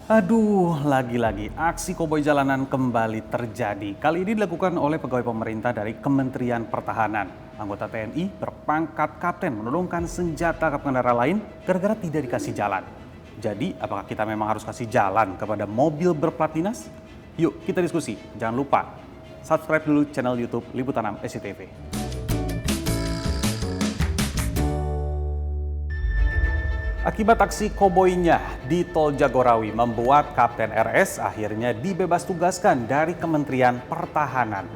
Aduh, lagi-lagi aksi koboi jalanan kembali terjadi. Kali ini dilakukan oleh pegawai pemerintah dari Kementerian Pertahanan. Anggota TNI berpangkat kapten menurunkan senjata ke pengendara lain gara-gara tidak dikasih jalan. Jadi, apakah kita memang harus kasih jalan kepada mobil berplat dinas? Yuk, kita diskusi. Jangan lupa subscribe dulu channel YouTube Liputan 6 SCTV. Akibat aksi koboinya di Tol Jagorawi membuat Kapten RS akhirnya dibebas tugaskan dari Kementerian Pertahanan.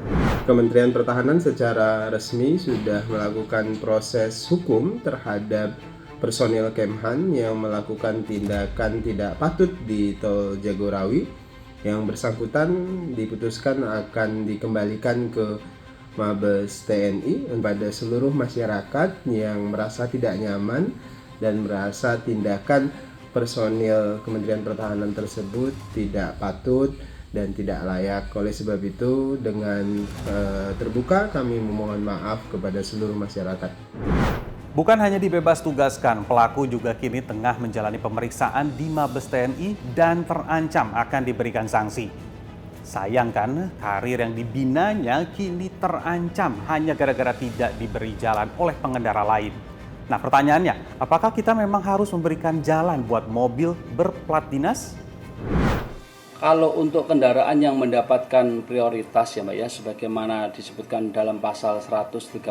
Kementerian Pertahanan secara resmi sudah melakukan proses hukum terhadap personil Kemhan yang melakukan tindakan tidak patut di Tol Jagorawi. Yang bersangkutan diputuskan akan dikembalikan ke Mabes TNI kepada seluruh masyarakat yang merasa tidak nyaman dan merasa tindakan personil Kementerian Pertahanan tersebut tidak patut dan tidak layak. Oleh sebab itu, dengan terbuka kami memohon maaf kepada seluruh masyarakat. Bukan hanya dibebas tugaskan, pelaku juga kini tengah menjalani pemeriksaan di Mabes TNI dan terancam akan diberikan sanksi. Sayangkan, karir yang dibinanya kini terancam hanya gara-gara tidak diberi jalan oleh pengendara lain. Nah, pertanyaannya, apakah kita memang harus memberikan jalan buat mobil berplat dinas? Kalau untuk kendaraan yang mendapatkan prioritas ya Mbak ya, sebagaimana disebutkan dalam pasal 134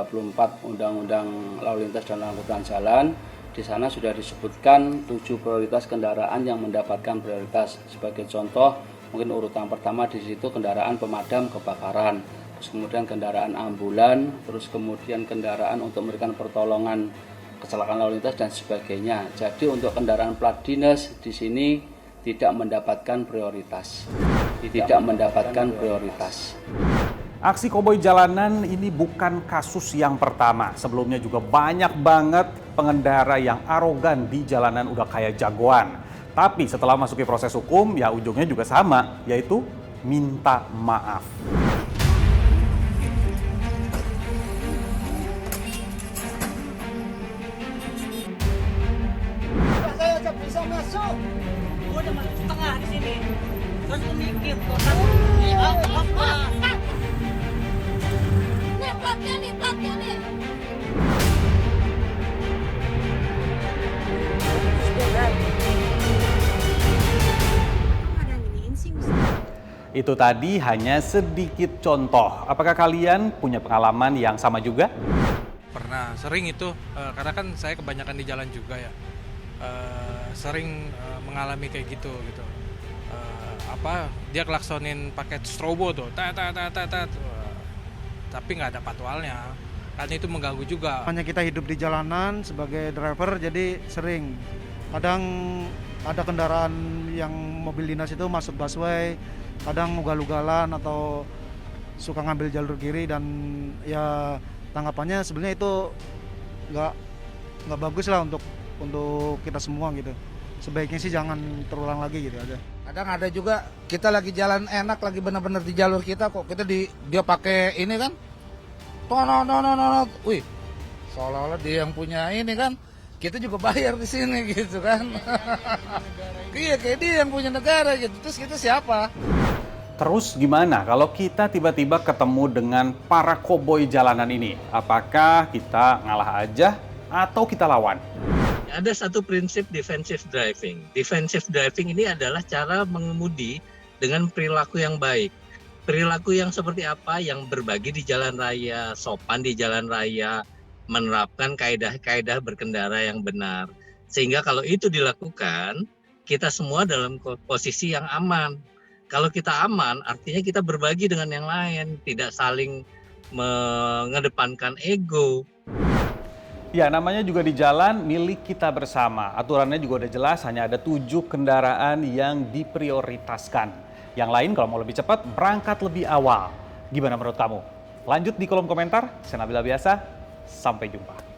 Undang-Undang Lalu Lintas dan Angkutan Jalan, di sana sudah disebutkan 7 prioritas kendaraan yang mendapatkan prioritas. Sebagai contoh, mungkin urutan pertama di situ kendaraan pemadam kebakaran, terus kemudian kendaraan ambulan, terus kemudian kendaraan untuk memberikan pertolongan kecelakaan lalu lintas dan sebagainya. Jadi untuk kendaraan plat dinas di sini tidak mendapatkan prioritas. Aksi koboi jalanan ini bukan kasus yang pertama. Sebelumnya juga banyak banget pengendara yang arogan di jalanan udah kayak jagoan. Tapi setelah masuki proses hukum ya ujungnya juga sama, yaitu minta maaf. Bisa masuk. Gua udah masuk setengah di sini. Terus lu mikir kok apa? Nih platnya nih. Ada yang iniin sih. Itu tadi hanya sedikit contoh. Apakah kalian punya pengalaman yang sama juga? Pernah, sering itu, karena kan saya kebanyakan di jalan juga ya. Sering mengalami kayak gitu. Dia klaksonin pakai strobo tuh, tapi nggak ada patwalnya, karena itu mengganggu juga. Hanya kita hidup di jalanan sebagai driver, jadi sering kadang ada kendaraan yang mobil dinas itu masuk busway, kadang ugal-ugalan atau suka ngambil jalur kiri, dan ya tanggapannya sebenarnya itu nggak bagus lah untuk kita semua gitu. Sebaiknya sih jangan terulang lagi gitu aja. Kadang ada juga kita lagi jalan enak, lagi benar-benar di jalur kita, kok kita dia pakai ini kan, wih, seolah-olah dia yang punya ini kan, kita juga bayar di sini gitu kan. Iya, kayak dia yang punya negara gitu. Terus kita siapa? Terus gimana kalau kita tiba-tiba ketemu dengan para koboi jalanan ini? Apakah kita ngalah aja atau kita lawan? Ada satu prinsip defensive driving. Defensive driving ini adalah cara mengemudi dengan perilaku yang baik. Perilaku yang seperti apa? Yang berbagi di jalan raya, sopan di jalan raya, menerapkan kaedah-kaedah berkendara yang benar. Sehingga kalau itu dilakukan, kita semua dalam posisi yang aman. Kalau kita aman, artinya kita berbagi dengan yang lain, tidak saling mengedepankan ego. Ya, namanya juga di jalan milik kita bersama. Aturannya juga udah jelas, hanya ada 7 kendaraan yang diprioritaskan. Yang lain kalau mau lebih cepat, berangkat lebih awal. Gimana menurut kamu? Lanjut di kolom komentar. Saya Nabila Biasa, sampai jumpa.